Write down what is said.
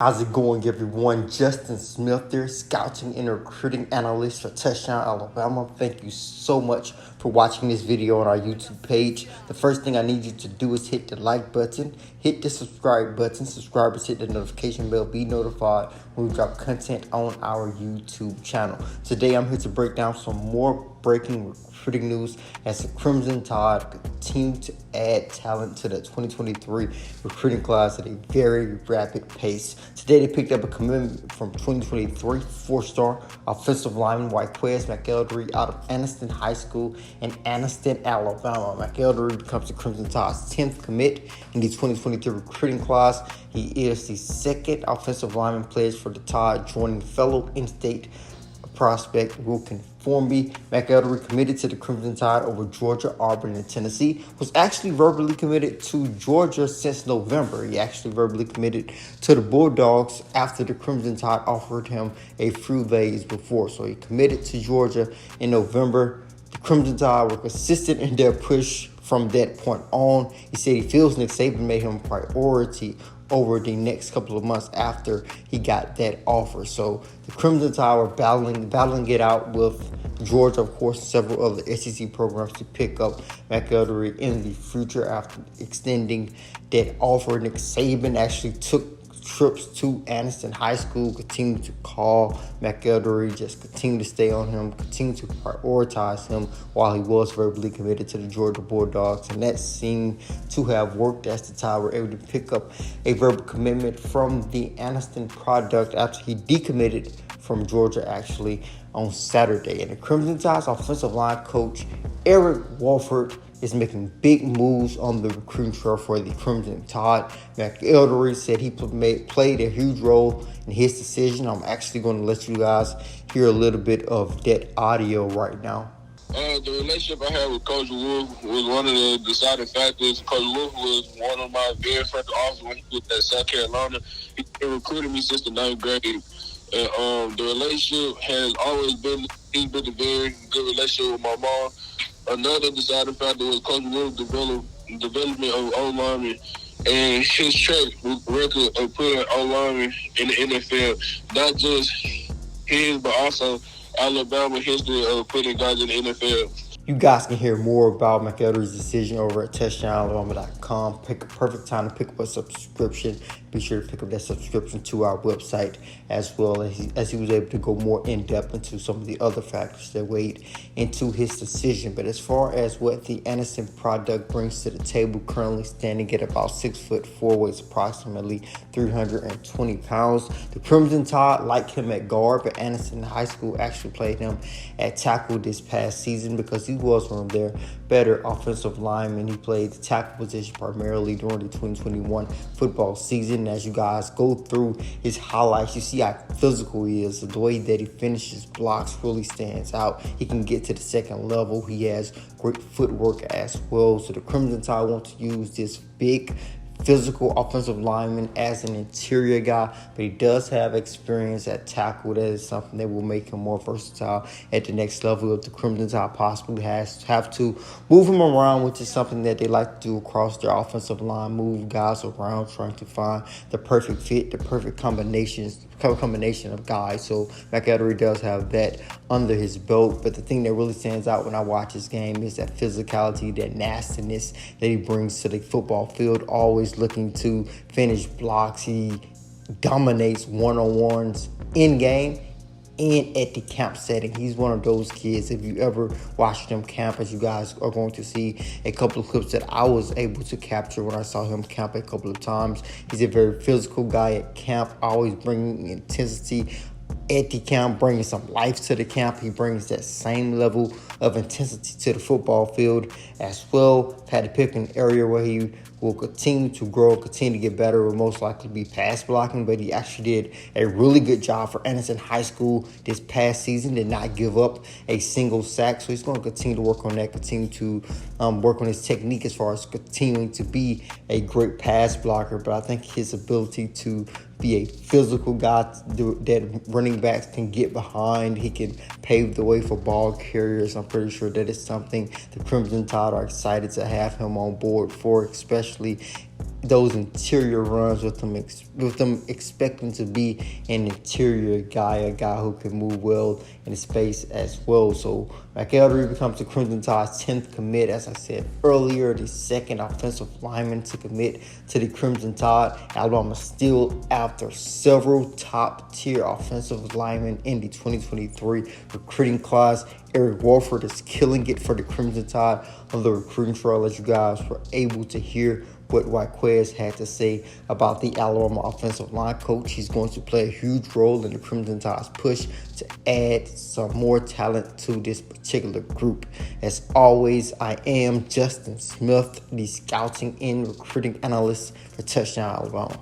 How's it going, everyone? Justin Smith there, scouting and recruiting analyst for Touchdown Alabama. Thank you so much for watching this video on our YouTube page. The first thing I need you to do is hit the like button, hit the subscribe button. Subscribers hit the notification bell, be notified when we drop content on our YouTube channel. Today I'm here to break down some more breaking recruiting news as the Crimson Tide continue to add talent to the 2023 recruiting class at a very rapid pace. Today they picked up a commitment from 2023 four-star offensive lineman Ryqueze McElderry out of Anniston High School in Anniston, Alabama. McElderry becomes the Crimson Tide's 10th commit in the 2023 recruiting class. He is the second offensive lineman pledged for the Tide, joining fellow in-state prospect Wilkin Formby. McElderry committed to the Crimson Tide over Georgia, Auburn, and Tennessee. Was actually verbally committed to Georgia since November. He actually verbally committed to the Bulldogs after the Crimson Tide offered him a few days before. So he committed to Georgia in November. The Crimson Tide were consistent in their push from that point on. He said he feels Nick Saban made him a priority over the next couple of months after he got that offer. So the Crimson Tide were battling it out with Georgia, of course, several other SEC programs to pick up McElderry in the future after extending that offer. Nick Saban actually took trips to Anniston High School, continue to call McElderry, just continue to stay on him, continue to prioritize him while he was verbally committed to the Georgia Bulldogs. And that seemed to have worked as the Tide were able to pick up a verbal commitment from the Anniston product after he decommitted from Georgia actually on Saturday. And the Crimson Tide's offensive line coach, Eric Wolford, is making big moves on the recruiting trail for the Crimson Tide. McElderry said he played a huge role in his decision. I'm actually going to let you guys hear a little bit of that audio right now. The relationship I had with Coach Wolf was one of the deciding factors. Coach Wolf was one of my very first offers when he was at South Carolina. He recruited me since the 9th grade. And the relationship has always been, he's been a very good relationship with my mom. Another deciding factor was Coach Wolf's development of O-linemen and his track record of putting O-linemen in the NFL. Not just his, but also Alabama history of putting guys in the NFL. You guys can hear more about McElderry's decision over at TouchdownAlabama.com. Pick a perfect time to pick up a subscription. Be sure to pick up that subscription to our website, as well as he was able to go more in depth into some of the other factors that weighed into his decision. But as far as what the Anniston product brings to the table, currently standing at about 6'4", weighs approximately 320 pounds. The Crimson Tide like him at guard, but Anniston High School actually played him at tackle this past season because he was one of their better offensive linemen. He played the tackle position primarily during the 2021 football season. As you guys go through his highlights, you see how physical he is. The way that he finishes blocks really stands out. He can get to the second level. He has great footwork as well. So the Crimson Tide want to use this big physical offensive lineman as an interior guy, but he does have experience at tackle. That is something that will make him more versatile at the next level. If the Crimson Tide possibly have to move him around, which is something that they like to do across their offensive line, move guys around, trying to find the perfect fit, the perfect combination of guys. So McElderry does have that under his belt. But the thing that really stands out when I watch his game is that physicality, that nastiness that he brings to the football field, always looking to finish blocks. He dominates one-on-ones in game and at the camp setting. He's one of those kids, if you ever watched him camp, as you guys are going to see a couple of clips that I was able to capture when I saw him camp a couple of times. He's a very physical guy at camp, always bringing intensity at the camp, bringing some life to the camp. He brings that same level of intensity to the football field as well. Had to pick an area where he will continue to grow, continue to get better, will most likely be pass blocking, but he actually did a really good job for Anniston High School this past season, did not give up a single sack. So he's going to continue to work on that, continue to work on his technique as far as continuing to be a great pass blocker. But I think his ability to be a physical guy that running backs can get behind. He can pave the way for ball carriers. I'm pretty sure that is something the Crimson Tide are excited to have him on board for, especially those interior runs with them expecting to be an interior guy, a guy who can move well in space as well. So McElderry becomes the Crimson Tide's 10th commit, as I said earlier, the second offensive lineman to commit to the Crimson Tide. Alabama still after several top-tier offensive linemen in the 2023 recruiting class. Eric Wolford is killing it for the Crimson Tide on the recruiting trail, as you guys were able to hear what Ryqueze had to say about the Alabama offensive line coach. He's going to play a huge role in the Crimson Tide's push to add some more talent to this particular group. As always, I am Justin Smith, the scouting and recruiting analyst for Touchdown Alabama.